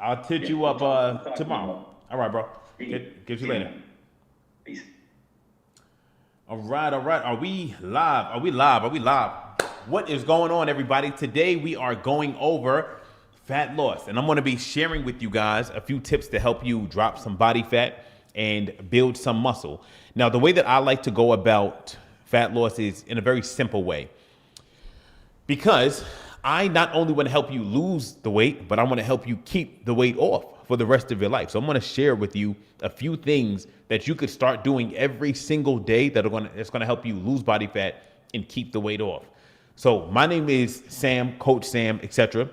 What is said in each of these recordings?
I'll hit you We'll up talk tomorrow. tomorrow. All right, bro. See Get you you, later. man. Peace. All right, all right. Are we live? Are we live? Are we live? What is going on, everybody? Today we are going over fat loss, and I'm going to be sharing with you guys a few tips to help you drop some body fat and build some muscle. Now, the way that I like to go about fat loss is in a very simple way, because I not only want to help you lose the weight, but I want to help you keep the weight off for the rest of your life. So I'm going to share with you a few things that you could start doing every single day that's going to help you lose body fat and keep the weight off. So my name is Sam, Coach Sam, etc.,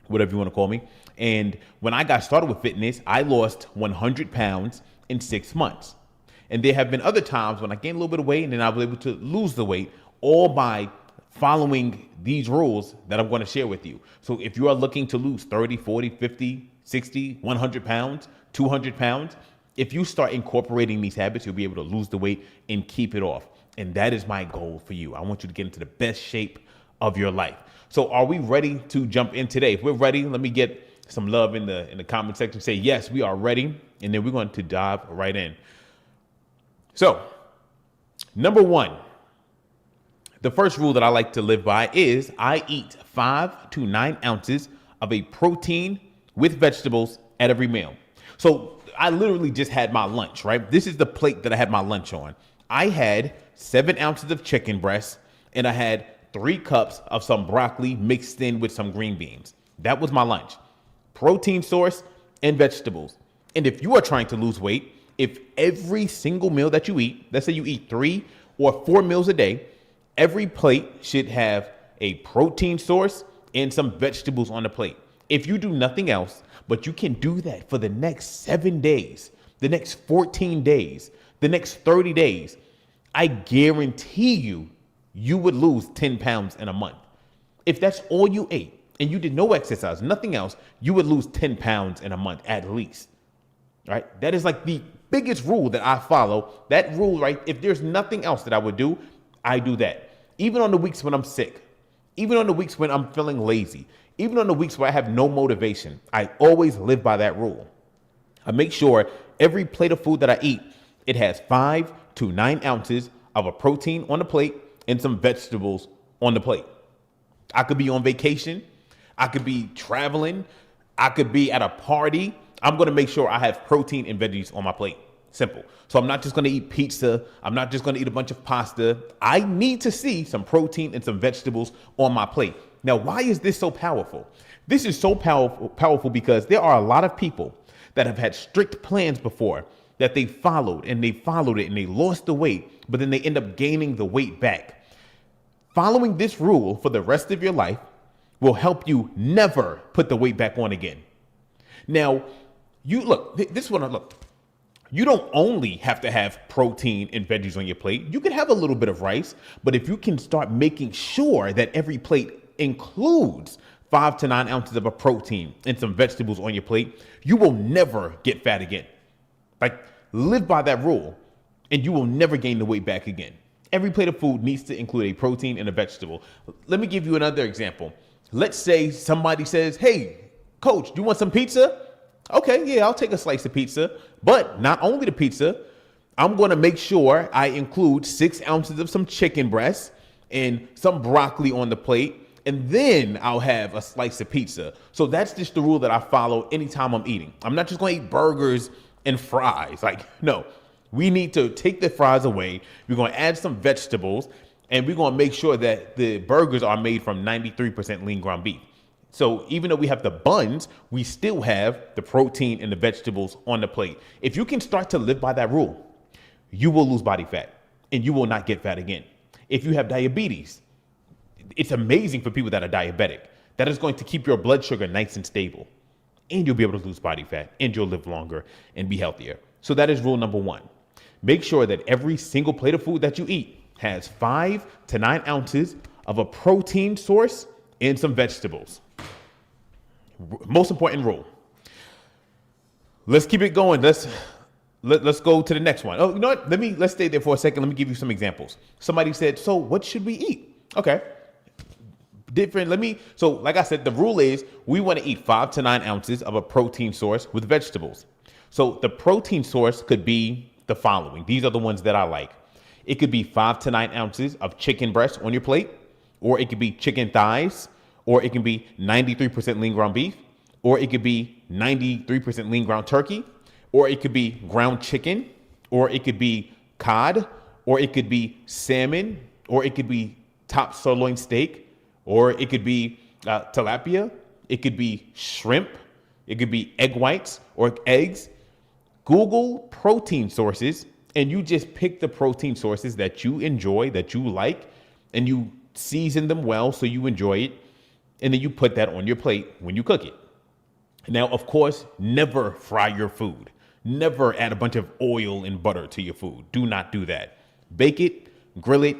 whatever you want to call me. And when I got started with fitness, I lost 100 pounds in 6 months. And there have been other times when I gained a little bit of weight and then I was able to lose the weight, all by following these rules that I'm going to share with you. So if you are looking to lose 30, 40, 50, 60, 100 pounds, 200 pounds, if you start incorporating these habits, you'll be able to lose the weight and keep it off. And that is my goal for you. I want you to get into the best shape of your life. So are we ready to jump in today? If we're ready, let me get some love in the comment section. Say, yes, we are ready. And then we're going to dive right in. So, number one, the first rule that I like to live by is I eat 5 to 9 ounces of a protein with vegetables at every meal. So I literally just had my lunch, right? This is the plate that I had my lunch on. I had 7 ounces of chicken breast and I had 3 cups of some broccoli mixed in with some green beans. That was my lunch. Protein source and vegetables. And if you are trying to lose weight, if every single meal that you eat, let's say you eat 3 or 4 meals a day, every plate should have a protein source and some vegetables on the plate. If you do nothing else, but you can do that for the next 7 days, the next 14 days, the next 30 days, I guarantee you, you would lose 10 pounds in a month. If that's all you ate and you did no exercise, nothing else, you would lose 10 pounds in a month at least. Right? That is like the biggest rule that I follow. That rule, right? If there's nothing else that I would do, I do that. Even on the weeks when I'm sick, even on the weeks when I'm feeling lazy, even on the weeks where I have no motivation, I always live by that rule. I make sure every plate of food that I eat, it has 5 to 9 ounces of a protein on the plate and some vegetables on the plate. I could be on vacation. I could be traveling. I could be at a party. I'm going to make sure I have protein and veggies on my plate. Simple. So I'm not just going to eat pizza. I'm not just going to eat a bunch of pasta. I need to see some protein and some vegetables on my plate. Now, why is this so powerful? This is so powerful because there are a lot of people that have had strict plans before that they followed and they followed it and they lost the weight, but then they end up gaining the weight back. Following this rule for the rest of your life will help you never put the weight back on again. Now, you look, this one, look, you don't only have to have protein and veggies on your plate. You can have a little bit of rice, but if you can start making sure that every plate includes 5 to 9 ounces of a protein and some vegetables on your plate, you will never get fat again. Like, live by that rule and you will never gain the weight back again. Every plate of food needs to include a protein and a vegetable. Let me give you another example. Let's say somebody says, hey, coach, do you want some pizza? Okay, yeah, I'll take a slice of pizza, but not only the pizza, I'm going to make sure I include 6 ounces of some chicken breast and some broccoli on the plate, and then I'll have a slice of pizza. So that's just the rule that I follow anytime I'm eating. I'm not just going to eat burgers and fries. Like, no, we need to take the fries away. We're going to add some vegetables, and we're going to make sure that the burgers are made from 93% lean ground beef. So even though we have the buns, we still have the protein and the vegetables on the plate. If you can start to live by that rule, you will lose body fat and you will not get fat again. If you have diabetes, it's amazing for people that are diabetic. That is going to keep your blood sugar nice and stable, and you'll be able to lose body fat and you'll live longer and be healthier. So that is rule number one. Make sure that every single plate of food that you eat has 5 to 9 ounces of a protein source and some vegetables. Most important rule. Let's keep it going. Let's go to the next one. Oh, you know what? Let's stay there for a second. Let me give you some examples. Somebody said, so what should we eat? Okay. So like I said, the rule is we want to eat 5 to 9 ounces of a protein source with vegetables. So the protein source could be the following. These are the ones that I like. It could be 5 to 9 ounces of chicken breast on your plate, or it could be chicken thighs, or it can be 93% lean ground beef, or it could be 93% lean ground turkey, or it could be ground chicken, or it could be cod, or it could be salmon, or it could be top sirloin steak, or it could be tilapia, it could be shrimp, it could be egg whites or eggs. Google protein sources and you just pick the protein sources that you enjoy, that you like, and you season them well so you enjoy it. And then you put that on your plate when you cook it. Now, of course, never fry your food. Never add a bunch of oil and butter to your food. Do not do that. Bake it, grill it,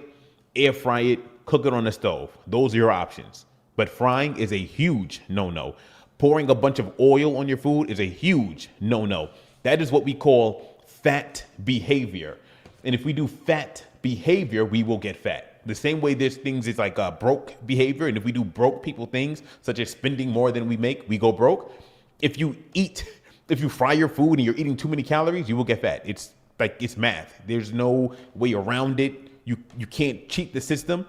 air fry it, cook it on the stove. Those are your options. But frying is a huge no-no. Pouring a bunch of oil on your food is a huge no-no. That is what we call fat behavior. And if we do fat behavior, we will get fat. The same way there's things is like broke behavior. And if we do broke people things, such as spending more than we make, we go broke. If you fry your food and you're eating too many calories, you will get fat. It's math. There's no way around it. You can't cheat the system.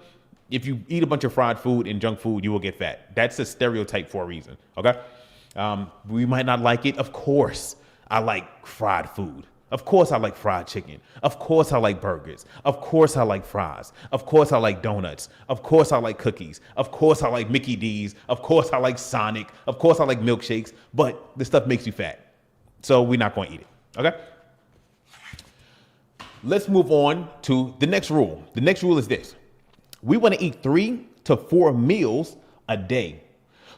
If you eat a bunch of fried food and junk food, you will get fat. That's a stereotype for a reason. Okay. We might not like it. Of course, I like fried food. Of course, I like fried chicken. Of course, I like burgers. Of course, I like fries. Of course, I like donuts. Of course, I like cookies. Of course, I like Mickey D's. Of course, I like Sonic. Of course, I like milkshakes. But this stuff makes you fat. So we're not going to eat it. Okay? Let's move on to the next rule. The next rule is this. We want to eat 3 to 4 meals a day.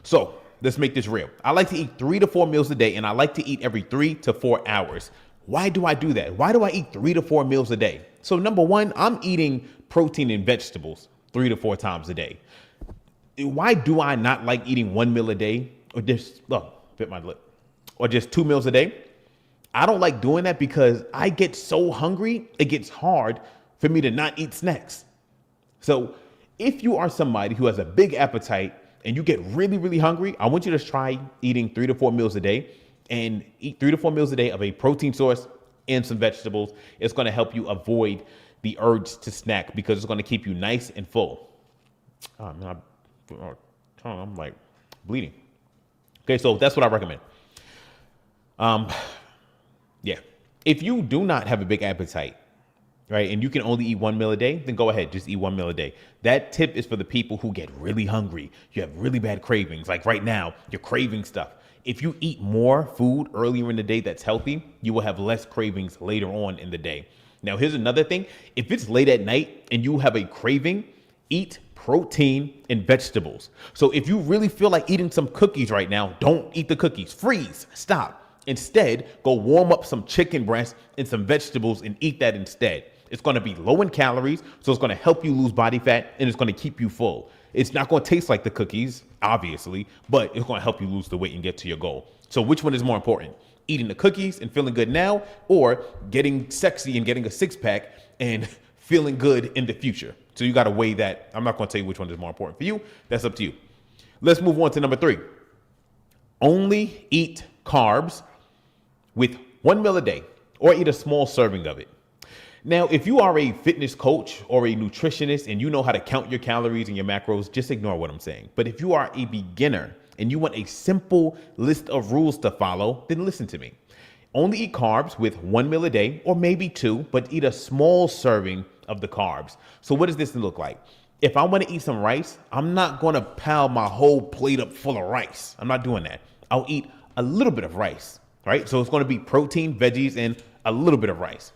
So let's make this real. I like to eat 3 to 4 meals a day, and I like to eat every 3 to 4 hours. Why do I do that? Why do I eat 3 to 4 meals a day? So number one, I'm eating protein and vegetables 3 to 4 times a day. Why do I not like eating 1 meal a day or just, bit my lip, or just 2 meals a day? I don't like doing that because I get so hungry, it gets hard for me to not eat snacks. So if you are somebody who has a big appetite and you get really, really hungry, I want you to try eating 3 to 4 meals a day and eat 3 to 4 meals a day of a protein source and some vegetables. It's going to help you avoid the urge to snack because it's going to keep you nice and full. Oh, man, I'm like bleeding. Okay, so that's what I recommend. Yeah. If you do not have a big appetite, right, and you can only eat 1 meal a day, then go ahead, just eat 1 meal a day. That tip is for the people who get really hungry. You have really bad cravings. Like right now, you're craving stuff. If you eat more food earlier in the day that's healthy, you will have less cravings later on in the day. Now, here's another thing. If it's late at night and you have a craving, eat protein and vegetables. So if you really feel like eating some cookies right now, don't eat the cookies. Freeze. Stop. Instead, go warm up some chicken breast and some vegetables and eat that instead. It's going to be low in calories, so it's going to help you lose body fat, and it's going to keep you full. It's not going to taste like the cookies, obviously, but it's going to help you lose the weight and get to your goal. So which one is more important? Eating the cookies and feeling good now, or getting sexy and getting a six-pack and feeling good in the future? So you got to weigh that. I'm not going to tell you which one is more important for you. That's up to you. Let's move on to number 3. Only eat carbs with 1 meal a day, or eat a small serving of it. Now, if you are a fitness coach or a nutritionist and you know how to count your calories and your macros, just ignore what I'm saying. But if you are a beginner and you want a simple list of rules to follow, then listen to me. Only eat carbs with 1 meal a day, or maybe 2, but eat a small serving of the carbs. So what does this look like? If I want to eat some rice, I'm not going to pile my whole plate up full of rice. I'm not doing that. I'll eat a little bit of rice, right? So it's going to be protein, veggies, and a little bit of rice.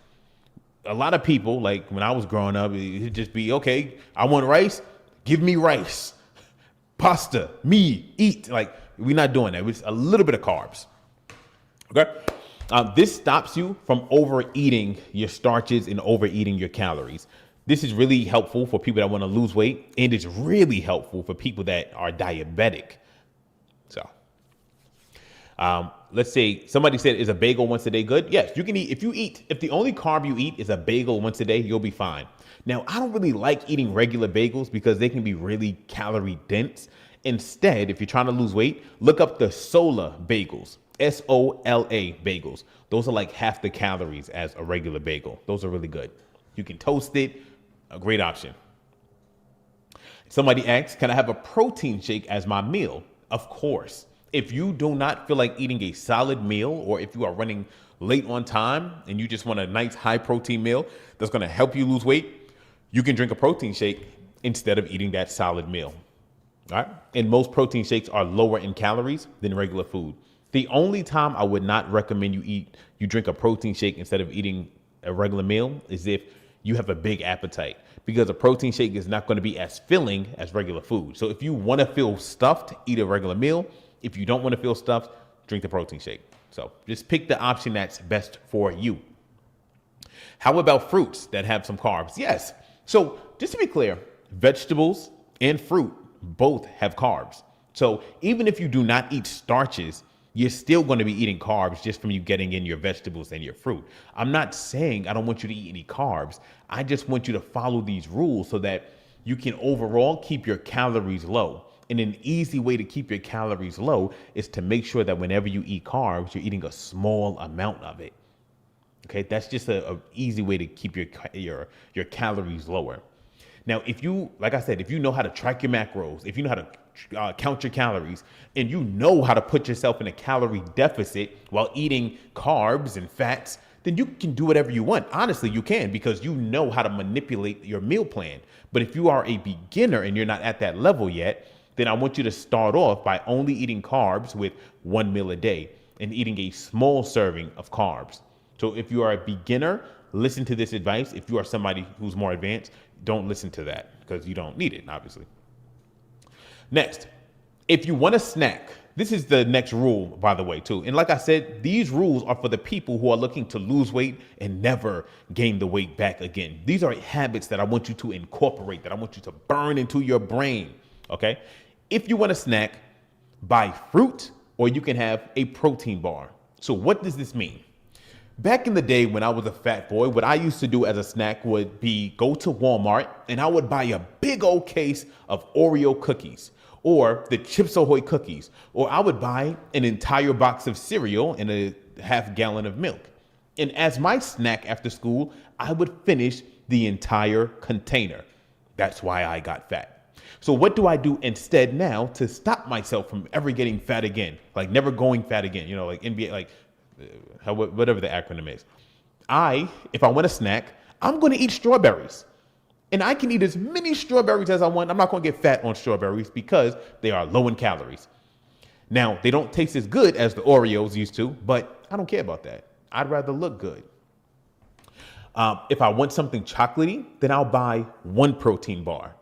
A lot of people, like when I was growing up, it'd just be, okay, I want rice, give me rice. Pasta, me, eat. Like, we're not doing that. It's a little bit of carbs. Okay? This stops you from overeating your starches and overeating your calories. This is really helpful for people that want to lose weight, and it's really helpful for people that are diabetic. So, Let's say somebody said, is a bagel once a day good? Yes, you can eat. If the only carb you eat is a bagel once a day, you'll be fine. Now, I don't really like eating regular bagels because they can be really calorie dense. Instead, if you're trying to lose weight, look up the Sola bagels, SOLA bagels. Those are like half the calories as a regular bagel. Those are really good. You can toast it, a great option. Somebody asks, can I have a protein shake as my meal? Of course. If you do not feel like eating a solid meal, or if you are running late on time and you just want a nice high protein meal that's going to help you lose weight, you can drink a protein shake instead of eating that solid meal. All right. And most protein shakes are lower in calories than regular food. The only time I would not recommend you drink a protein shake instead of eating a regular meal is if you have a big appetite, because a protein shake is not going to be as filling as regular food. So if you want to feel stuffed, eat a regular meal. If you don't want to feel stuffed, drink the protein shake. So just pick the option that's best for you. How about fruits that have some carbs? Yes. So just to be clear, vegetables and fruit both have carbs. So even if you do not eat starches, you're still going to be eating carbs just from you getting in your vegetables and your fruit. I'm not saying I don't want you to eat any carbs. I just want you to follow these rules so that you can overall keep your calories low. And an easy way to keep your calories low is to make sure that whenever you eat carbs, you're eating a small amount of it. Okay, that's just a easy way to keep your calories lower. Now, if you, like I said, if you know how to track your macros, if you know how to count your calories, and you know how to put yourself in a calorie deficit while eating carbs and fats, then you can do whatever you want. Honestly, you can, because you know how to manipulate your meal plan. But if you are a beginner and you're not at that level yet, then I want you to start off by only eating carbs with one meal a day and eating a small serving of carbs. So if you are a beginner, listen to this advice. If you are somebody who's more advanced, don't listen to that because you don't need it, obviously. Next, if you want a snack, this is the next rule, by the way, too. And like I said, these rules are for the people who are looking to lose weight and never gain the weight back again. These are habits that I want you to incorporate, that I want you to burn into your brain, okay? If you want a snack, buy fruit, or you can have a protein bar. So what does this mean? Back in the day when I was a fat boy, what I used to do as a snack would be go to Walmart and I would buy a big old case of Oreo cookies or the Chips Ahoy cookies, or I would buy an entire box of cereal and a half gallon of milk. And as my snack after school, I would finish the entire container. That's why I got fat. So what do I do instead now to stop myself from ever getting fat again? Like never going fat again, you know, like NBA, like whatever the acronym is. If I want a snack, I'm going to eat strawberries. And I can eat as many strawberries as I want. I'm not going to get fat on strawberries because they are low in calories. Now, they don't taste as good as the Oreos used to, but I don't care about that. I'd rather look good. If I want something chocolatey, then I'll buy one protein bar.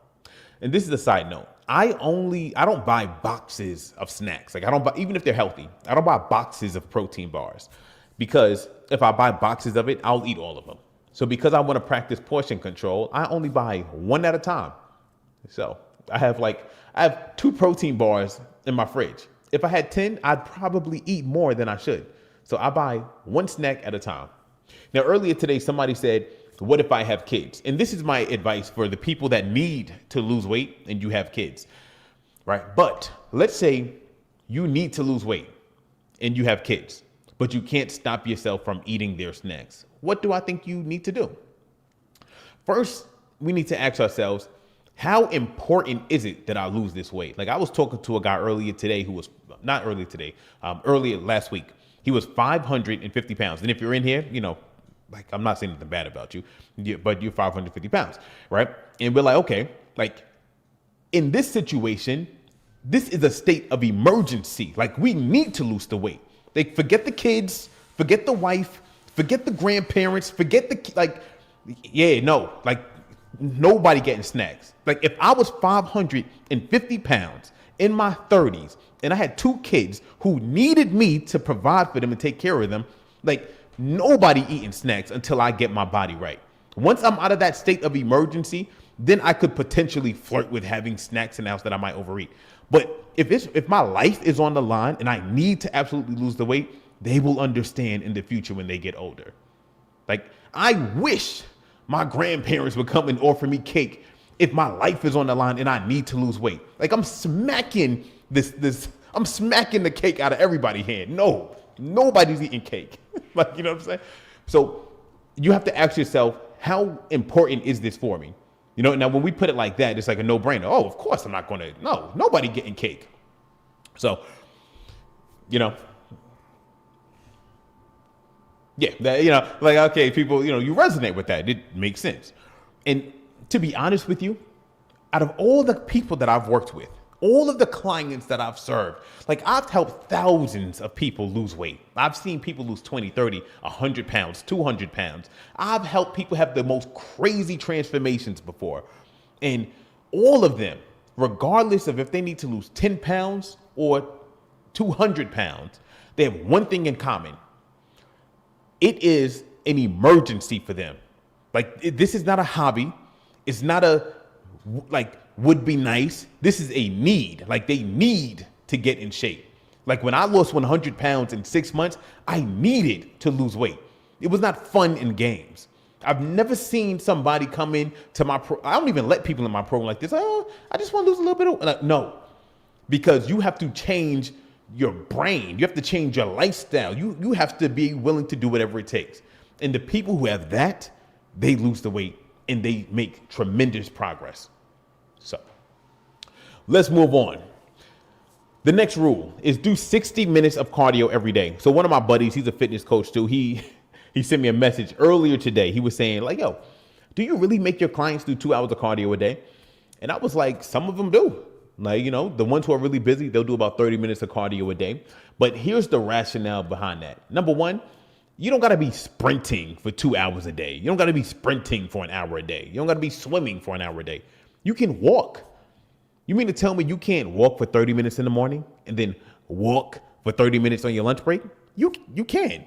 And this is a side note. I don't buy boxes of snacks. Like I don't buy, even if they're healthy, I don't buy boxes of protein bars because if I buy boxes of it, I'll eat all of them. So because I want to practice portion control, I only buy one at a time. So I have 2 protein bars in my fridge. If I had 10, I'd probably eat more than I should. So I buy one snack at a time. Now, earlier today, somebody said, what if I have kids? And this is my advice for the people that need to lose weight and you have kids, right? But let's say you need to lose weight and you have kids, but you can't stop yourself from eating their snacks. What do I think you need to do? First, we need to ask ourselves, how important is it that I lose this weight? Like I was talking to a guy earlier today who was, not earlier today, earlier last week. He was 550 pounds. And if you're in here, you know, like, I'm not saying anything bad about you, but you're 550 pounds, right? And we're like, okay, like in this situation, this is a state of emergency. Like we need to lose the weight. Like forget the kids, forget the wife, forget the grandparents, forget nobody getting snacks. Like if I was 550 pounds in my 30s and I had 2 kids who needed me to provide for them and take care of them, like nobody eating snacks until I get my body right. Once I'm out of that state of emergency, then I could potentially flirt with having snacks in the house that I might overeat. But if my life is on the line and I need to absolutely lose the weight, they will understand in the future when they get older. Like, I wish my grandparents would come and offer me cake if my life is on the line and I need to lose weight. Like, I'm smacking I'm smacking the cake out of everybody's hand. No, nobody's eating cake. Like, you know what I'm saying? So you have to ask yourself, how important is this for me? You know, now when we put it like that, it's like a no-brainer. Oh, of course I'm not going to, no, nobody getting cake. So, you know, yeah, that, you know, like, okay, people, you know, you resonate with that. It makes sense. And to be honest with you, out of all the people that I've worked with, all of the clients that I've served, like, I've helped thousands of people lose weight. I've seen people lose 20, 30, 100 pounds, 200 pounds. I've helped people have the most crazy transformations before. And all of them, regardless of if they need to lose 10 pounds or 200 pounds, they have one thing in common. It is an emergency for them. Like, this is not a hobby. It's not a, like, would be nice. This is a need. Like, they need to get in shape. Like, when I lost 100 pounds in 6 months, I needed to lose weight. It was not fun and games. I've never seen somebody come in to my I don't even let people in my program like this. Oh, I just want to lose a little bit of, like, no, because you have to change your brain. You have to change your lifestyle. You have to be willing to do whatever it takes. And the people who have that, they lose the weight and they make tremendous progress. So let's move on. The next rule is do 60 minutes of cardio every day. So one of my buddies, he's a fitness coach too. He sent me a message earlier today. He was saying, like, yo, do you really make your clients do 2 hours of cardio a day? And I was like, some of them do. Like, you know, the ones who are really busy, they'll do about 30 minutes of cardio a day. But here's the rationale behind that. Number one, you don't got to be sprinting for 2 hours a day. You don't got to be sprinting for an hour a day. You don't got to be swimming for an hour a day. You can walk. You mean to tell me you can't walk for 30 minutes in the morning and then walk for 30 minutes on your lunch break? You can,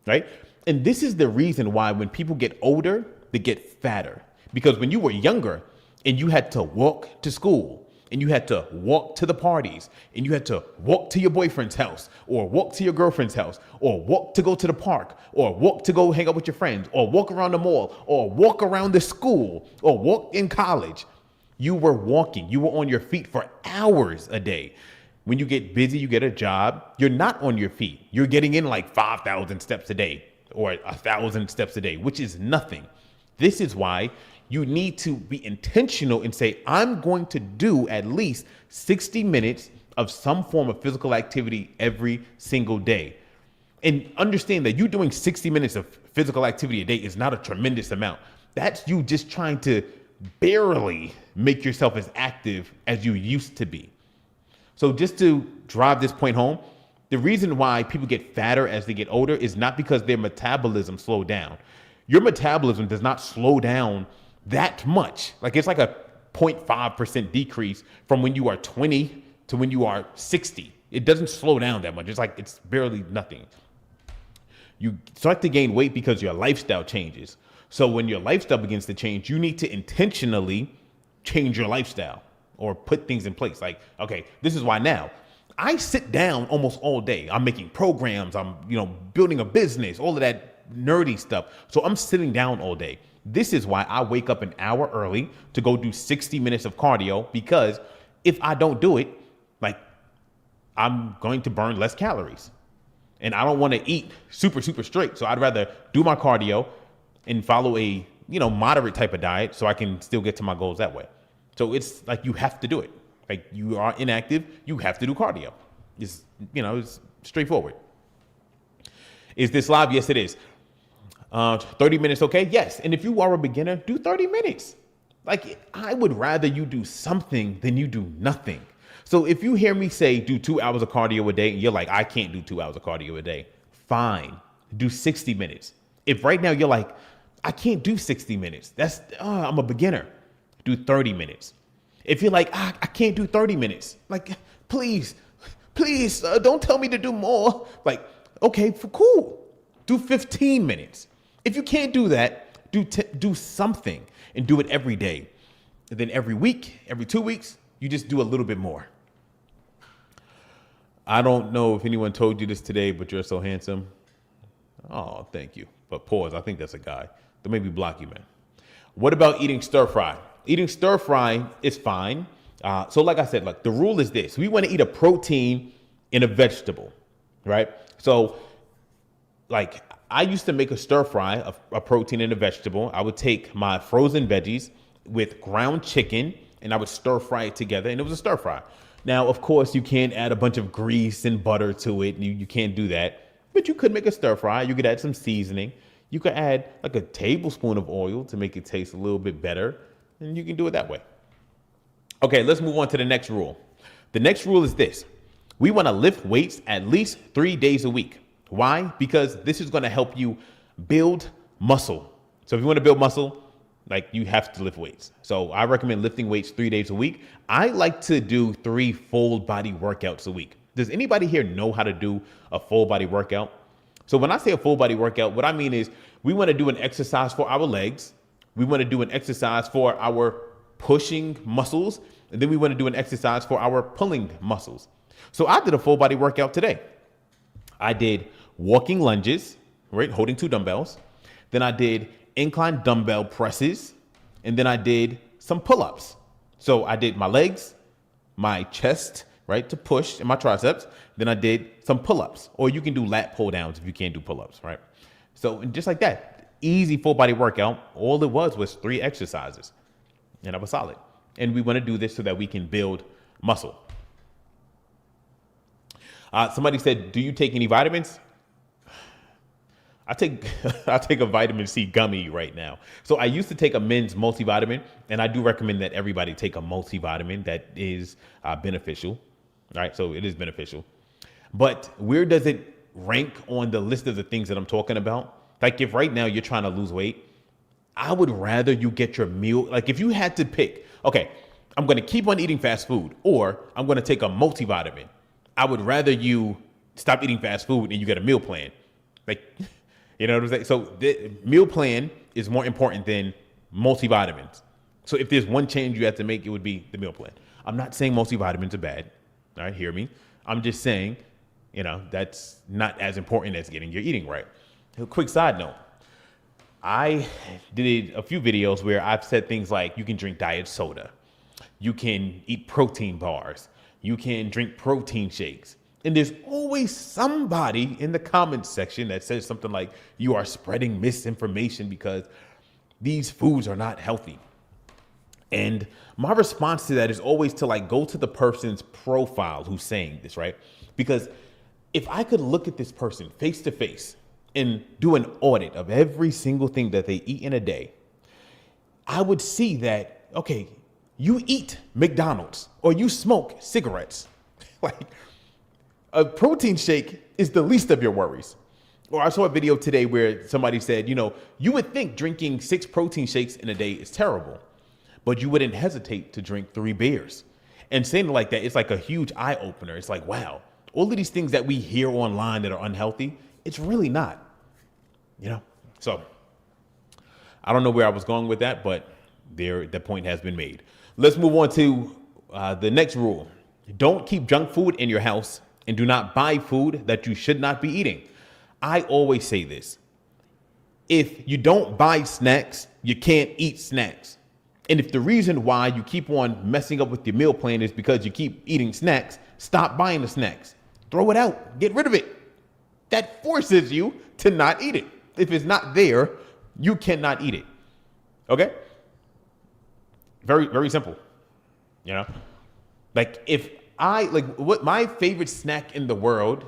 right? And this is the reason why when people get older, they get fatter. Because when you were younger and you had to walk to school, and you had to walk to the parties, and you had to walk to your boyfriend's house, or walk to your girlfriend's house, or walk to go to the park, or walk to go hang out with your friends, or walk around the mall, or walk around the school, or walk in college. You were walking. You were on your feet for hours a day. When you get busy, you get a job, you're not on your feet. You're getting in like 5,000 steps a day or 1,000 steps a day, which is nothing. This is why you need to be intentional and say, I'm going to do at least 60 minutes of some form of physical activity every single day. And understand that you doing 60 minutes of physical activity a day is not a tremendous amount. That's you just trying to barely make yourself as active as you used to be. So just to drive this point home, the reason why people get fatter as they get older is not because their metabolism slowed down. Your metabolism does not slow down that much. Like, it's like a 0.5% decrease from when you are 20 to when you are 60. It doesn't slow down that much. It's like, it's barely nothing. You start to gain weight because your lifestyle changes. So when your lifestyle begins to change, you need to intentionally change your lifestyle or put things in place. Like, okay, this is why now I sit down almost all day. I'm making programs. I'm, building a business, all of that nerdy stuff. So I'm sitting down all day. This is why I wake up an hour early to go do 60 minutes of cardio, because if I don't do it, like, I'm going to burn less calories and I don't want to eat super, super straight. So I'd rather do my cardio and follow a, moderate type of diet so I can still get to my goals that way. So it's like, you have to do it. Like, you are inactive, you have to do cardio. It's, it's straightforward. Is this live? Yes, it is. 30 minutes, okay? Yes. And if you are a beginner, do 30 minutes. Like, I would rather you do something than you do nothing. So if you hear me say do 2 hours of cardio a day and you're like, I can't do 2 hours of cardio a day, fine. Do 60 minutes. If right now you're like, I can't do 60 minutes, I'm a beginner, do 30 minutes. If you're like, I can't do 30 minutes, like, please, don't tell me to do more. Like, okay, cool. Do 15 minutes. If you can't do that, do something and do it every day. And then every week, every 2 weeks, you just do a little bit more. I don't know if anyone told you this today, but you're so handsome. Oh, thank you. But pause. I think that's a guy. Don't make me block you, man. What about eating stir fry? Eating stir fry is fine. So like I said, look, the rule is this. We want to eat a protein in a vegetable, right? So like I used to make a stir fry of a protein in a vegetable. I would take my frozen veggies with ground chicken and I would stir fry it together, and it was a stir fry. Now, of course, you can't add a bunch of grease and butter to it. You can't do that, but you could make a stir fry. You could add some seasoning. You could add like a tablespoon of oil to make it taste a little bit better, and you can do it that way. Okay, let's move on to the next rule. The next rule is this. We want to lift weights at least 3 days a week. Why? Because this is going to help you build muscle. So if you want to build muscle, like you have to lift weights. So I recommend lifting weights 3 days a week. I like to do 3 full body workouts a week. Does anybody here know how to do a full body workout? So when I say a full body workout, what I mean is we want to do an exercise for our legs. We want to do an exercise for our pushing muscles. And then we want to do an exercise for our pulling muscles. So I did a full body workout today. I did walking lunges, right? Holding 2 dumbbells. Then I did incline dumbbell presses. And then I did some pull-ups. So I did my legs, my chest, right, to push, and my triceps. Then I did some pull-ups, or you can do lat pull downs if you can't do pull-ups, right? So and just like that, easy full body workout. All it was 3 exercises, and I was solid. And we want to do this so that we can build muscle. Somebody said, do you take any vitamins? I take a vitamin C gummy right now. So I used to take a men's multivitamin, and I do recommend that everybody take a multivitamin that is beneficial, right? So it is beneficial. But where does it rank on the list of the things that I'm talking about? Like if right now you're trying to lose weight, I would rather you get your meal. Like if you had to pick, okay, I'm going to keep on eating fast food, or I'm going to take a multivitamin. I would rather you stop eating fast food and you get a meal plan. Like, you know what I'm saying? So the meal plan is more important than multivitamins. So if there's one change you have to make, it would be the meal plan. I'm not saying multivitamins are bad. All right, hear me. I'm just saying, that's not as important as getting your eating right. A quick side note. I did a few videos where I've said things like you can drink diet soda. You can eat protein bars. You can drink protein shakes. And there's always somebody in the comments section that says something like, you are spreading misinformation because these foods are not healthy. And my response to that is always to go to the person's profile who's saying this, right? Because if I could look at this person face to face and do an audit of every single thing that they eat in a day, I would see that, okay, you eat McDonald's or you smoke cigarettes. A protein shake is the least of your worries. Or I saw a video today where somebody said, you would think drinking 6 protein shakes in a day is terrible, but you wouldn't hesitate to drink 3 beers. And saying it like that, it's like a huge eye opener. It's like, wow, all of these things that we hear online that are unhealthy, it's really not, So I don't know where I was going with that, but the point has been made. Let's move on to the next rule. Don't keep junk food in your house, and do not buy food that you should not be eating. I always say this. If you don't buy snacks, you can't eat snacks. And if the reason why you keep on messing up with your meal plan is because you keep eating snacks, stop buying the snacks. Throw it out. Get rid of it. That forces you to not eat it. If it's not there, you cannot eat it. Okay? Very, very simple. What my favorite snack in the world,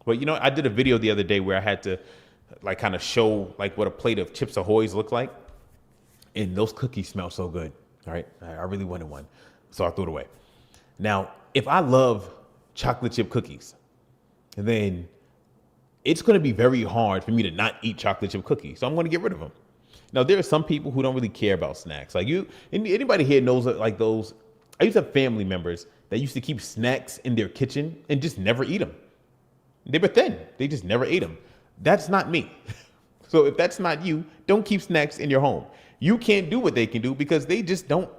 I did a video the other day where I had to kind of show what a plate of Chips Ahoy's look like. And those cookies smell so good. All right. I really wanted one. So I threw it away. Now, if I love chocolate chip cookies, then it's going to be very hard for me to not eat chocolate chip cookies. So I'm going to get rid of them. Now, there are some people who don't really care about snacks. Anybody here knows those. I used to have family members that used to keep snacks in their kitchen and just never eat them. They were thin. They just never ate them. That's not me. So if that's not you, don't keep snacks in your home. You can't do what they can do because they don't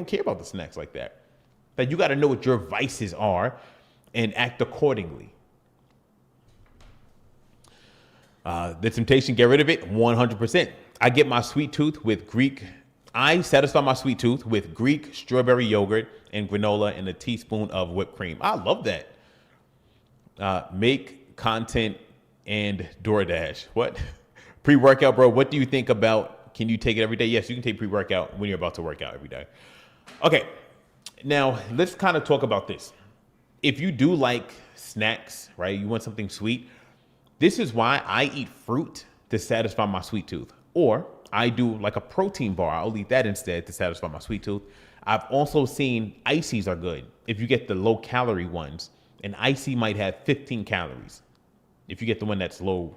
care about the snacks like that. You got to know what your vices are and act accordingly. The temptation, get rid of it, 100%. I satisfy my sweet tooth with Greek strawberry yogurt and granola and a teaspoon of whipped cream. I love that. Make content and DoorDash. What? Pre-workout, bro. What do you think about, can you take it every day? Yes, you can take pre-workout when you're about to work out every day. Okay. Now let's kind of talk about this. If you do like snacks, right? You want something sweet. This is why I eat fruit to satisfy my sweet tooth. Or I do like a protein bar. I'll eat that instead to satisfy my sweet tooth. I've also seen ices are good. If you get the low calorie ones, an icy might have 15 calories. If you get the one that's low,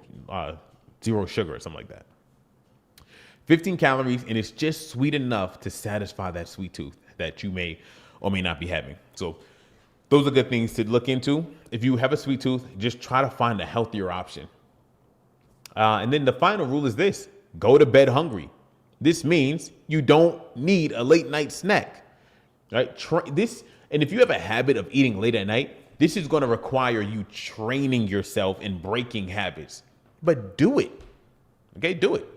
zero sugar or something like that. 15 calories, and it's just sweet enough to satisfy that sweet tooth that you may or may not be having. So those are good things to look into. If you have a sweet tooth, just try to find a healthier option. And then the final rule is this: go to bed hungry. This means you don't need a late night snack, right? And if you have a habit of eating late at night, this is going to require you training yourself and breaking habits. But do it. Okay, do it.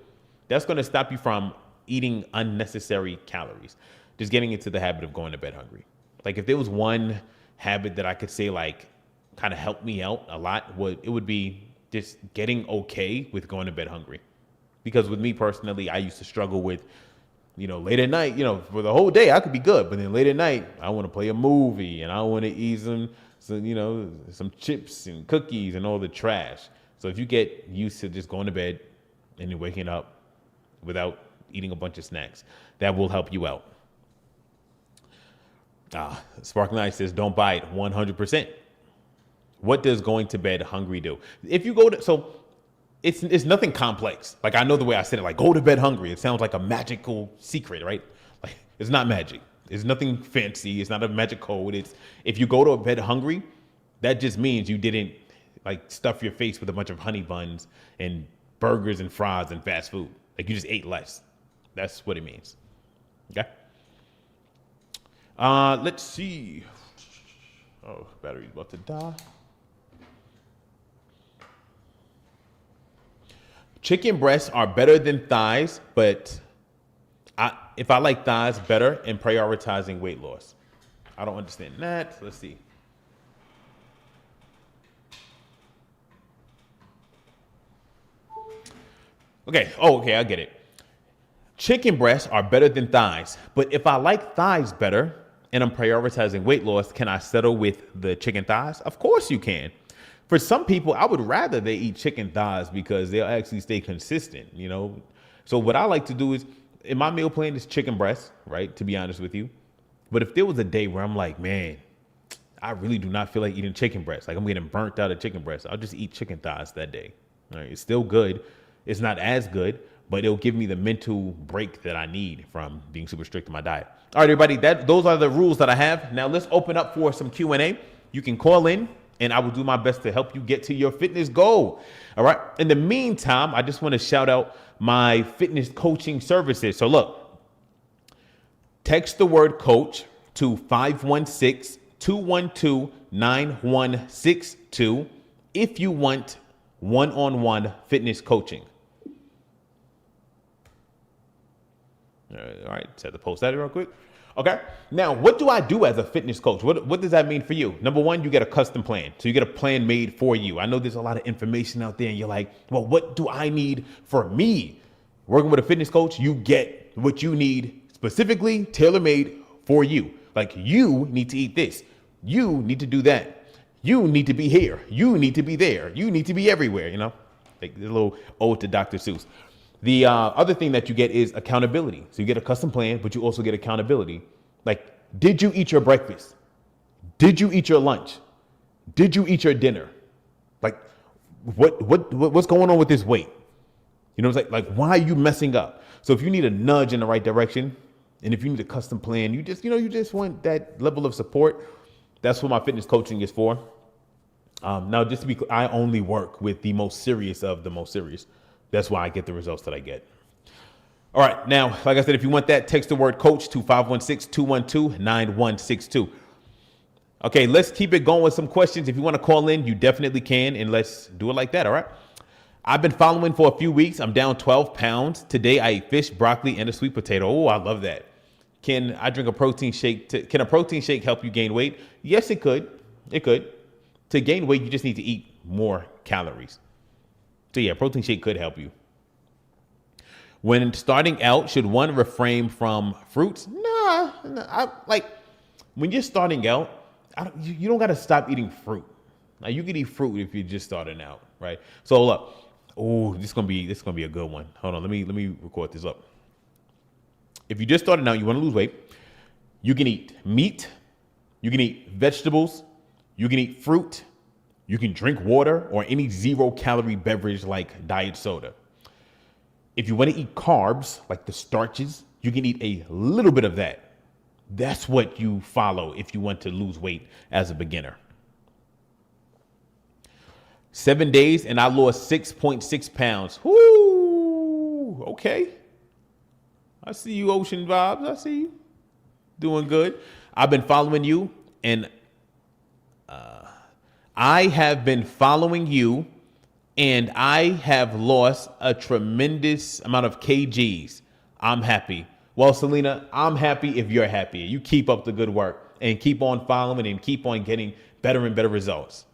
That's going to stop you from eating unnecessary calories. Just getting into the habit of going to bed hungry. Like if there was one habit that I could say like kind of helped me out a lot, it would be just getting okay with going to bed hungry. Because with me personally, I used to struggle with, late at night, for the whole day I could be good, but then late at night I want to play a movie and I want to eat some chips and cookies and all the trash. So if you get used to just going to bed and then waking up without eating a bunch of snacks, that will help you out. Sparkling Ice says, don't buy it, 100%. What does going to bed hungry do? If you go to, so it's nothing complex. Like I know the way I said it, like go to bed hungry. It sounds like a magical secret, right? Like it's not magic. It's nothing fancy. It's not a magic code. It's if you go to bed hungry, that just means you didn't like stuff your face with a bunch of honey buns and burgers and fries and fast food. Like you just ate less. That's what it means. Okay. Let's see. Oh, battery's about to die. Chicken breasts are better than thighs, but if I like thighs better in prioritizing weight loss. I don't understand that. Let's see. Okay. Oh, okay. I get it. Chicken breasts are better than thighs, but if I like thighs better and I'm prioritizing weight loss, can I settle with the chicken thighs? Of course you can. For some people, I would rather they eat chicken thighs because they'll actually stay consistent, So what I like to do is, in my meal plan is chicken breast, right? To be honest with you. But if there was a day where I'm like, man, I really do not feel like eating chicken breast, like I'm getting burnt out of chicken breast, I'll just eat chicken thighs that day. All right, it's still good. It's not as good, but it'll give me the mental break that I need from being super strict in my diet. All right, everybody, those are the rules that I have. Now let's open up for some Q&A. You can call in and I will do my best to help you get to your fitness goal. All right. In the meantime, I just want to shout out my fitness coaching services. So look, text the word coach to 516-212-9162 if you want one-on-one fitness coaching. All right, just have to post that real quick. Okay. Now, what do I do as a fitness coach? What does that mean for you? Number one, you get a custom plan. So you get a plan made for you. I know there's a lot of information out there and you're like, well, what do I need for me? Working with a fitness coach, you get what you need specifically tailor-made for you. Like you need to eat this. You need to do that. You need to be here. You need to be there. You need to be everywhere, like a little ode to Dr. Seuss. The other thing that you get is accountability. So you get a custom plan, but you also get accountability. Like, did you eat your breakfast? Did you eat your lunch? Did you eat your dinner? Like, what's going on with this weight? It's like why are you messing up? So if you need a nudge in the right direction, and if you need a custom plan, you just want that level of support. That's what my fitness coaching is for. Now, just to be clear, I only work with the most serious of the most serious. That's why I get the results that I get. All right. Now, like I said, if you want that, text the word coach to 516-212-9162. Okay, let's keep it going with some questions. If you want to call in, you definitely can, and let's do it like that, all right? I've been following for a few weeks. I'm down 12 pounds. Today, I ate fish, broccoli, and a sweet potato. Oh, I love that. Can I drink a protein shake? Can a protein shake help you gain weight? Yes, it could. It could. To gain weight, you just need to eat more calories. So yeah, protein shake could help you. When starting out, should one refrain from fruits? Nah, when you're starting out, you don't got to stop eating fruit. Now you can eat fruit if you're just starting out, right? So look, this is gonna be a good one. Hold on, let me record this up. If you just starting out, you want to lose weight, you can eat meat, you can eat vegetables, you can eat fruit, you can drink water or any 0-calorie beverage like diet soda. If you want to eat carbs, like the starches, you can eat a little bit of that. That's what you follow if you want to lose weight as a beginner. 7 days and I lost 6.6 pounds. Woo! Okay. I see you, Ocean Vibes. I see you. Doing good. I've been following you, and I have been following you, and I have lost a tremendous amount of kgs. I'm happy. Well, Selena, I'm happy if you're happy. You keep up the good work and keep on following and keep on getting better and better results.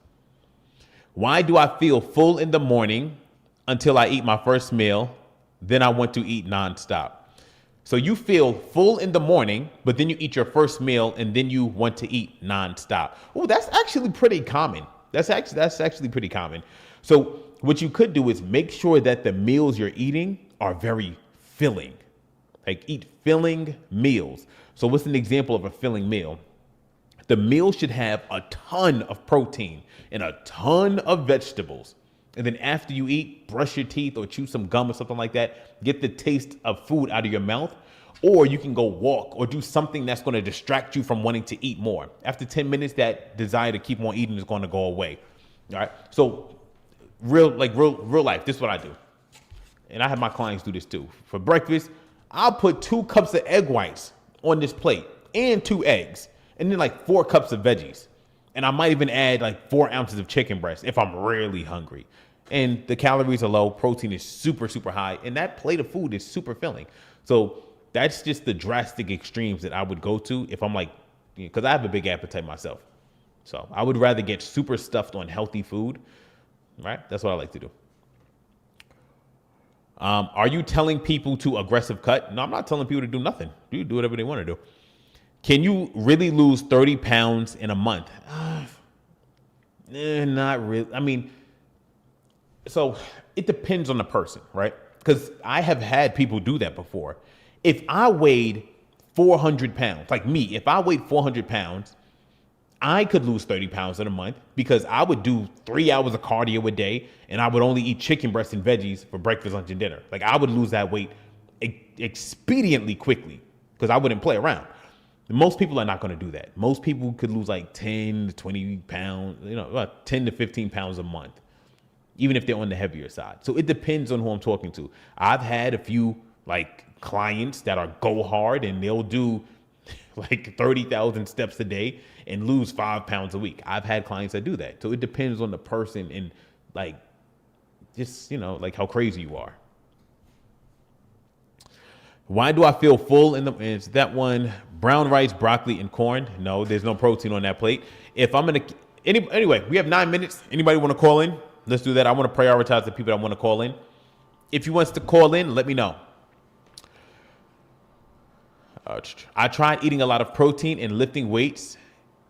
Why do I feel full in the morning until I eat my first meal? Then I want to eat nonstop. So you feel full in the morning, but then you eat your first meal and then you want to eat nonstop. Oh, that's actually pretty common. That's actually pretty common. So what you could do is make sure that the meals you're eating are very filling. Like eat filling meals. So what's an example of a filling meal? The meal should have a ton of protein and a ton of vegetables. And then after you eat, brush your teeth or chew some gum or something like that. Get the taste of food out of your mouth. Or you can go walk or do something that's going to distract you from wanting to eat more. After 10 minutes, that desire to keep on eating is going to go away. All right. So real life, this is what I do. And I have my clients do this too. For breakfast, I'll put 2 cups of egg whites on this plate and 2 eggs. And then like 4 cups of veggies. And I might even add like 4 ounces of chicken breast if I'm really hungry. And the calories are low, protein is super, super high, and that plate of food is super filling. So that's just the drastic extremes that I would go to if I'm like, because I have a big appetite myself. So I would rather get super stuffed on healthy food, right? That's what I like to do. Are you telling people to aggressive cut? No, I'm not telling people to do nothing. Do whatever they want to do. Can you really lose 30 pounds in a month? Not really. I mean, so it depends on the person, right? Because I have had people do that before. If I weighed 400 pounds, like me, if I weighed 400 pounds, I could lose 30 pounds in a month because I would do 3 hours of cardio a day and I would only eat chicken breast and veggies for breakfast, lunch, and dinner. Like I would lose that weight expediently quickly because I wouldn't play around. Most people are not going to do that. Most people could lose like 10 to 20 pounds, 10 to 15 pounds a month, even if they're on the heavier side. So it depends on who I'm talking to. I've had a few like clients that are go hard and they'll do like 30,000 steps a day and lose 5 pounds a week. I've had clients that do that. So it depends on the person and like, just, like how crazy you are. Why do I feel full in the, it's that one, brown rice, broccoli, and corn? No, there's no protein on that plate. If I'm going to, anyway, we have 9 minutes. Anybody want to call in? Let's do that. I want to prioritize the people that want to call in. If you want to call in, let me know. I tried eating a lot of protein and lifting weights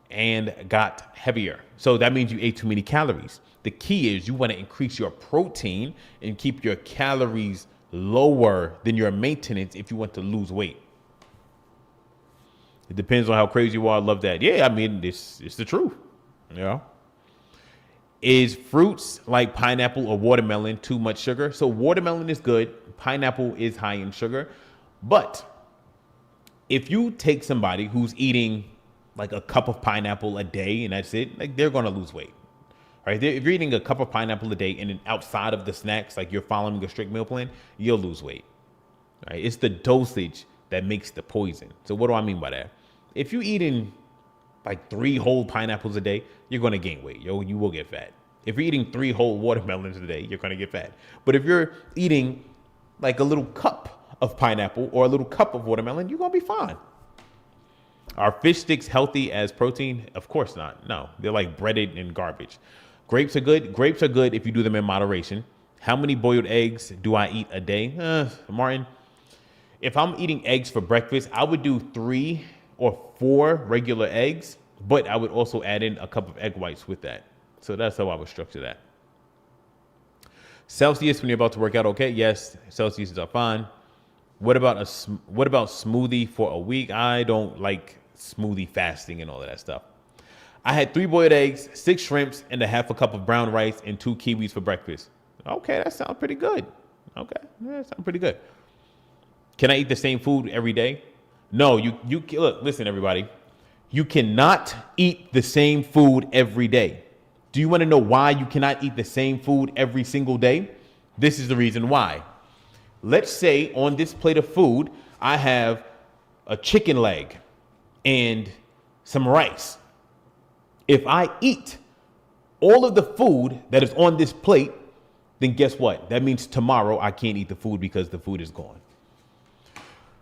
and got heavier. So that means you ate too many calories. The key is you want to increase your protein and keep your calories lower than your maintenance if you want to lose weight. It depends on how crazy you are. I love that. Yeah, I mean, it's the truth. Is fruits like pineapple or watermelon too much sugar? So watermelon is good. Pineapple is high in sugar. But if you take somebody who's eating like a cup of pineapple a day and that's it, like they're going to lose weight. Right? If you're eating a cup of pineapple a day and then outside of the snacks, like you're following a strict meal plan, you'll lose weight. Right? It's the dosage that makes the poison. So what do I mean by that? If you're eating like 3 whole pineapples a day, you're going to gain weight. You will get fat. If you're eating 3 whole watermelons a day, you're going to get fat. But if you're eating like a little cup of pineapple or a little cup of watermelon, you're going to be fine. Are fish sticks healthy as protein? Of course not. No, they're like breaded in garbage. Grapes are good. Grapes are good if you do them in moderation. How many boiled eggs do I eat a day? Martin, if I'm eating eggs for breakfast, I would do 3 or 4 regular eggs, but I would also add in a cup of egg whites with that. So that's how I would structure that. Celsius when you're about to work out, okay? Yes, Celsius are fine. What about smoothie for a week? I don't like smoothie fasting and all of that stuff. I had 3 boiled eggs, 6 shrimps, and a half a cup of brown rice and 2 kiwis for breakfast. Okay, that sounds pretty good. Okay, that sounds pretty good. Can I eat the same food every day? No, you look, listen, everybody. You cannot eat the same food every day. Do you want to know why you cannot eat the same food every single day? This is the reason why. Let's say on this plate of food, I have a chicken leg and some rice. If I eat all of the food that is on this plate, then guess what? That means tomorrow I can't eat the food because the food is gone.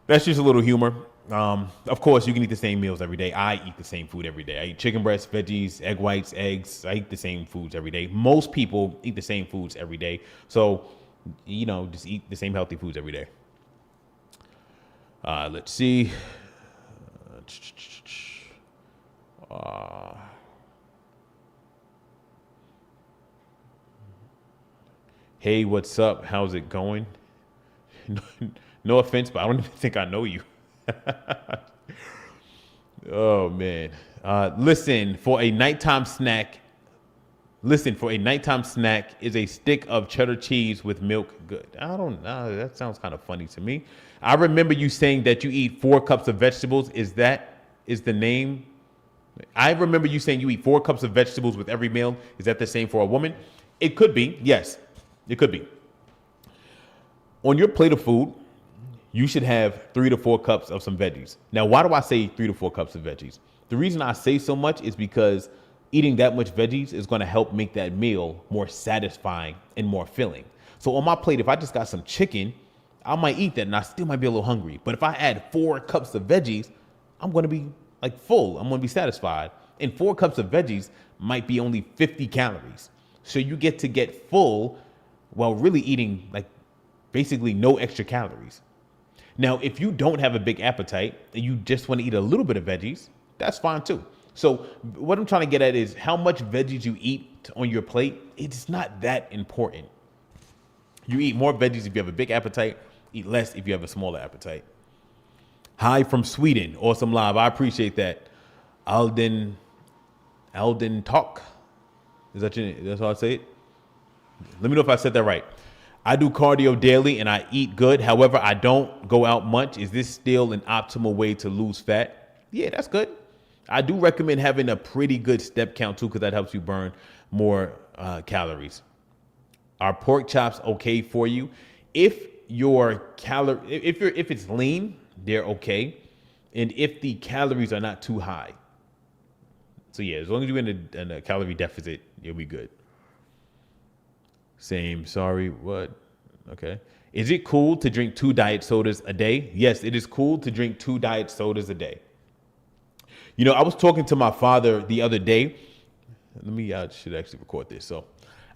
That's just a little humor. Of course, you can eat the same meals every day. I eat the same food every day. I eat chicken breasts, veggies, egg whites, eggs. I eat the same foods every day. Most people eat the same foods every day. So, just eat the same healthy foods every day. Let's see. Hey, what's up? How's it going? No offense, but I don't even think I know you. Oh, man. Listen, for a nighttime snack is a stick of cheddar cheese with milk good? I don't know. That sounds kind of funny to me. I remember you saying that you eat 4 cups of vegetables. Is the name? I remember you saying you eat 4 cups of vegetables with every meal. Is that the same for a woman? It could be. Yes, it could be. On your plate of food, you should have 3 to 4 cups of some veggies. Now, why do I say 3 to 4 cups of veggies? The reason I say so much is because eating that much veggies is going to help make that meal more satisfying and more filling. So on my plate, if I just got some chicken, I might eat that and I still might be a little hungry. But if I add 4 cups of veggies, I'm going to be full. I'm going to be satisfied. And 4 cups of veggies might be only 50 calories. So you get to get full while really eating basically no extra calories. Now, if you don't have a big appetite and you just want to eat a little bit of veggies, that's fine too. So what I'm trying to get at is how much veggies you eat on your plate. It's not that important. You eat more veggies if you have a big appetite, eat less if you have a smaller appetite. Hi from Sweden. Awesome live. I appreciate that. Alden Talk. That's how I say it? Let me know if I said that right. I do cardio daily and I eat good. However, I don't go out much. Is this still an optimal way to lose fat? Yeah, that's good. I do recommend having a pretty good step count too, because that helps you burn more calories. Are pork chops okay for you? If it's lean, they're okay, and if the calories are not too high. So yeah, as long as you're in a calorie deficit, you'll be good. Same. Sorry. What? Okay. Is it cool to drink 2 diet sodas a day? Yes, it is cool to drink 2 diet sodas a day. I was talking to my father the other day. I should actually record this. So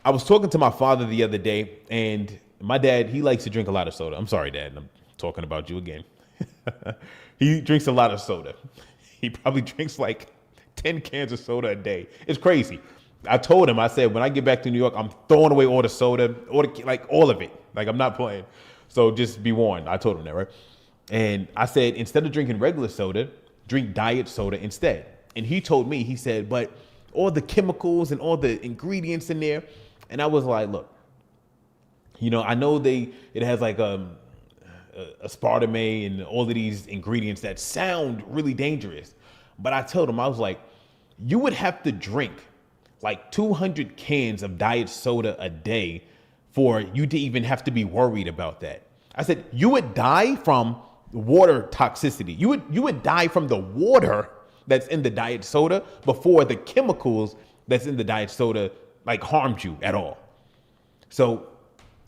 I was talking to my father the other day, and my dad, he likes to drink a lot of soda. I'm sorry, Dad. I'm talking about you again. He drinks a lot of soda. He probably drinks 10 cans of soda a day. It's crazy. I told him, I said, when I get back to New York, I'm throwing away all the soda, all of it. I'm not playing. So just be warned. I told him that, right? And I said, instead of drinking regular soda, drink diet soda instead. And he told me, he said, but all the chemicals and all the ingredients in there. And I was like, look, I know it has aspartame and all of these ingredients that sound really dangerous. But I told him, I was like, you would have to drink 200 cans of diet soda a day for you to even have to be worried about that. I said, you would die from water toxicity. You would die from the water that's in the diet soda before the chemicals that's in the diet soda like harmed you at all. So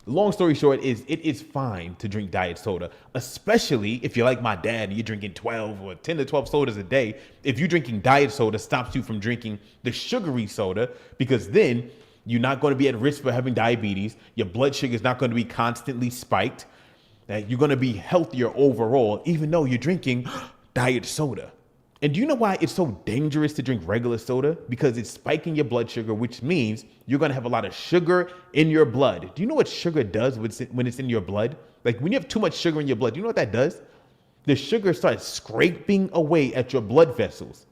long story short is it is fine to drink diet soda, especially if you're like my dad and you're drinking 12 or 10 to 12 sodas a day. If you're drinking diet soda, stops you from drinking the sugary soda, because then you're not going to be at risk for having diabetes. Your blood sugar is not going to be constantly spiked. You're going to be healthier overall, even though you're drinking diet soda. And do you know why it's so dangerous to drink regular soda? Because it's spiking your blood sugar, which means you're going to have a lot of sugar in your blood. Do you know what sugar does when it's in your blood? Like when you have too much sugar in your blood, do you know what that does? The sugar starts scraping away at your blood vessels.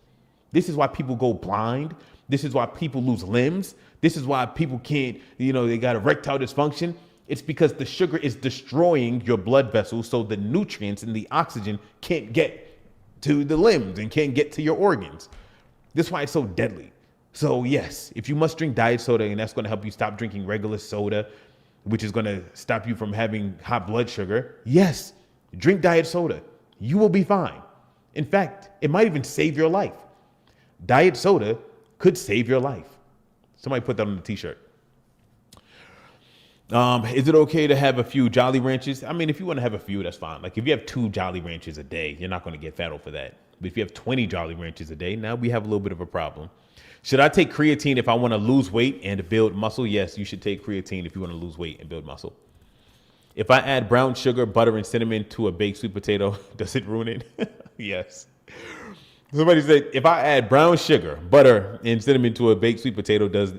This is why people go blind. This is why people lose limbs. This is why people can't, they got erectile dysfunction. It's because the sugar is destroying your blood vessels, so the nutrients and the oxygen can't get to the limbs and can't get to your organs. That's why it's so deadly. So yes, if you must drink diet soda, and that's going to help you stop drinking regular soda, which is going to stop you from having high blood sugar, yes, drink diet soda. You will be fine. In fact, it might even save your life. Diet soda could save your life. Somebody put that on the t-shirt. Is it okay to have a few Jolly Ranchers? I mean, if you want to have a few, that's fine. Like if you have 2 Jolly Ranchers a day, you're not going to get fat off of that. But if you have 20 Jolly Ranchers a day, now we have a little bit of a problem. Should I take creatine if I want to lose weight and build muscle? Yes, you should take creatine if you want to lose weight and build muscle. If I add brown sugar, butter, and cinnamon to a baked sweet potato, does it ruin it? Yes. Somebody said, if I add brown sugar, butter, and cinnamon to a baked sweet potato, does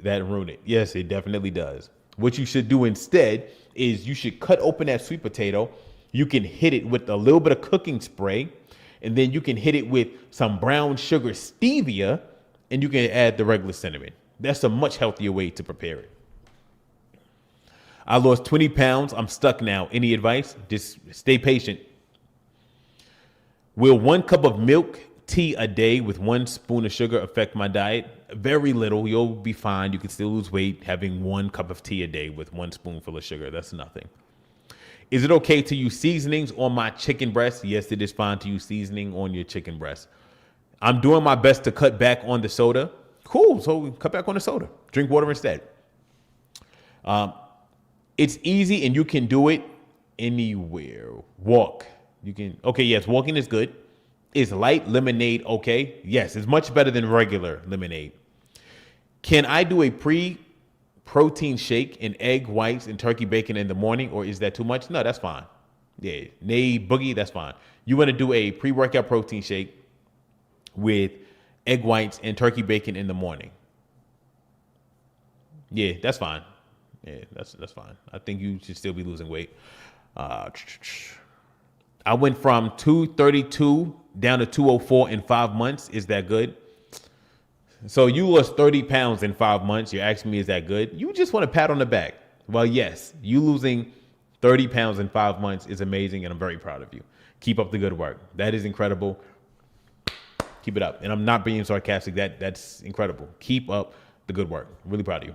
that ruin it? Yes, it definitely does. What you should do instead is you should cut open that sweet potato. You can hit it with a little bit of cooking spray, and then you can hit it with some brown sugar stevia, and you can add the regular cinnamon. That's a much healthier way to prepare it. I lost 20 pounds. I'm stuck now. Any advice? Just stay patient. Will 1 cup of milk tea a day with 1 spoon of sugar affect my diet? Very little. You'll be fine. You can still lose weight having 1 cup of tea a day with 1 spoonful of sugar. That's nothing. Is it okay to use seasonings on my chicken breast? Yes, it is fine to use seasoning on your chicken breast. I'm doing my best to cut back on the soda. Cool. So cut back on the soda. Drink water instead. It's easy and you can do it anywhere. Walk. Okay, yes, walking is good. Is light lemonade okay? Yes, it's much better than regular lemonade. Can I do a pre-protein shake and egg whites and turkey bacon in the morning, or is that too much? No, that's fine. Yeah, nay, boogie, that's fine. You want to do a pre-workout protein shake with egg whites and turkey bacon in the morning. Yeah, that's fine. Yeah, that's fine. I think you should still be losing weight. I went from 232 down to 204 in 5 months. Is that good? So you lost 30 pounds in 5 months. You're asking me, is that good? You just want a pat on the back. Well, yes, you losing 30 pounds in 5 months is amazing, and I'm very proud of you. Keep up the good work. That is incredible. Keep it up. And I'm not being sarcastic. That's incredible. Keep up the good work. I'm really proud of you.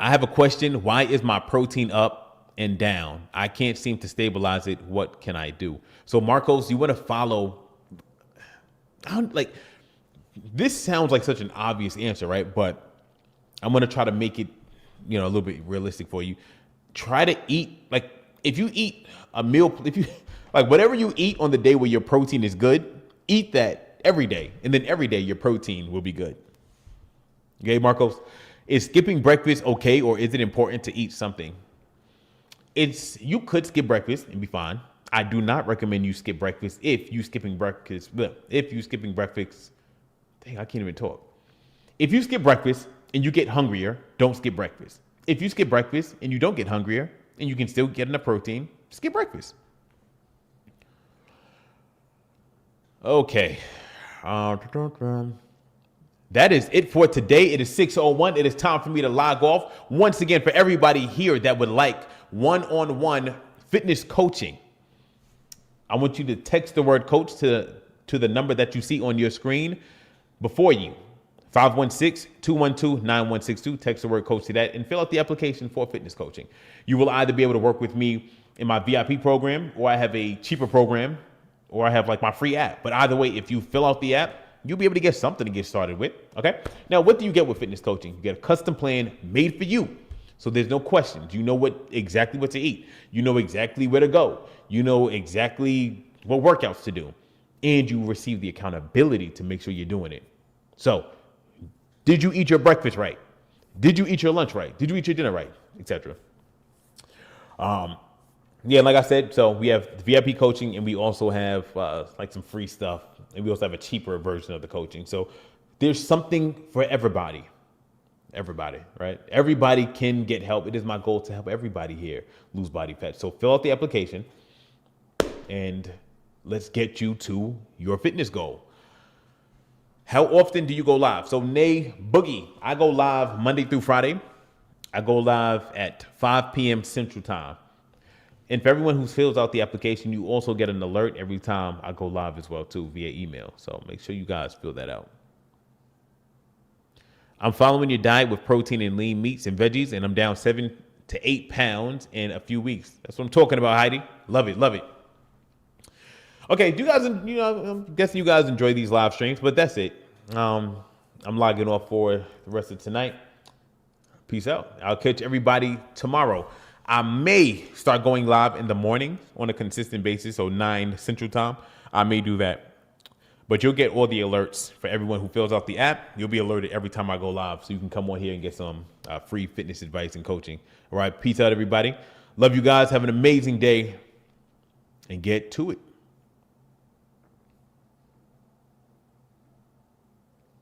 I have a question. Why is my protein up and down? I can't seem to stabilize it. What can I do? So Marcos, you want to follow, this sounds like such an obvious answer, right? But I'm going to try to make it, a little bit realistic for you. Try to eat, if you eat a meal, whatever you eat on the day where your protein is good, eat that every day. And then every day your protein will be good. Okay, Marcos? Is skipping breakfast okay, or is it important to eat something? You could skip breakfast and be fine. I do not recommend you skip breakfast if you skipping breakfast. Dang, I can't even talk. If you skip breakfast and you get hungrier, don't skip breakfast. If you skip breakfast and you don't get hungrier and you can still get enough protein, skip breakfast. Okay. That is it for today. It is 6:01. It is time for me to log off. Once again, for everybody here that would like one-on-one fitness coaching, I want you to text the word coach to the number that you see on your screen before you. 516-212-9162. Text the word coach to that and fill out the application for fitness coaching. You will either be able to work with me in my VIP program, or I have a cheaper program or I have like my free app. But either way, if you fill out the app, you'll be able to get something to get started with. Okay. Now, what do you get with fitness coaching? You get a custom plan made for you. So there's no questions. You know exactly what to eat. You know exactly where to go. You know exactly what workouts to do. And you receive the accountability to make sure you're doing it. So did you eat your breakfast right? Did you eat your lunch right? Did you eat your dinner right? Etc. Yeah, like I said, so we have VIP coaching, and we also have like some free stuff, and we also have a cheaper version of the coaching. So there's something for everybody. Everybody, right? Everybody can get help. It is my goal to help everybody here lose body fat. So fill out the application, and let's get you to your fitness goal. How often do you go live? So Nay Boogie, I go live Monday through Friday. I go live at 5 p.m. Central Time. And for everyone who fills out the application, you also get an alert every time I go live as well, too, via email. So make sure you guys fill that out. I'm following your diet with protein and lean meats and veggies, and I'm down 7 to 8 pounds in a few weeks. That's what I'm talking about, Heidi. Love it, love it. Okay, do you guys, I'm guessing you guys enjoy these live streams, but that's it. I'm logging off for the rest of tonight. Peace out. I'll catch everybody tomorrow. I may start going live in the morning on a consistent basis, so 9 Central Time. I may do that. But you'll get all the alerts for everyone who fills out the app. You'll be alerted every time I go live, so you can come on here and get some free fitness advice and coaching. All right, peace out, everybody. Love you guys. Have an amazing day, and get to it.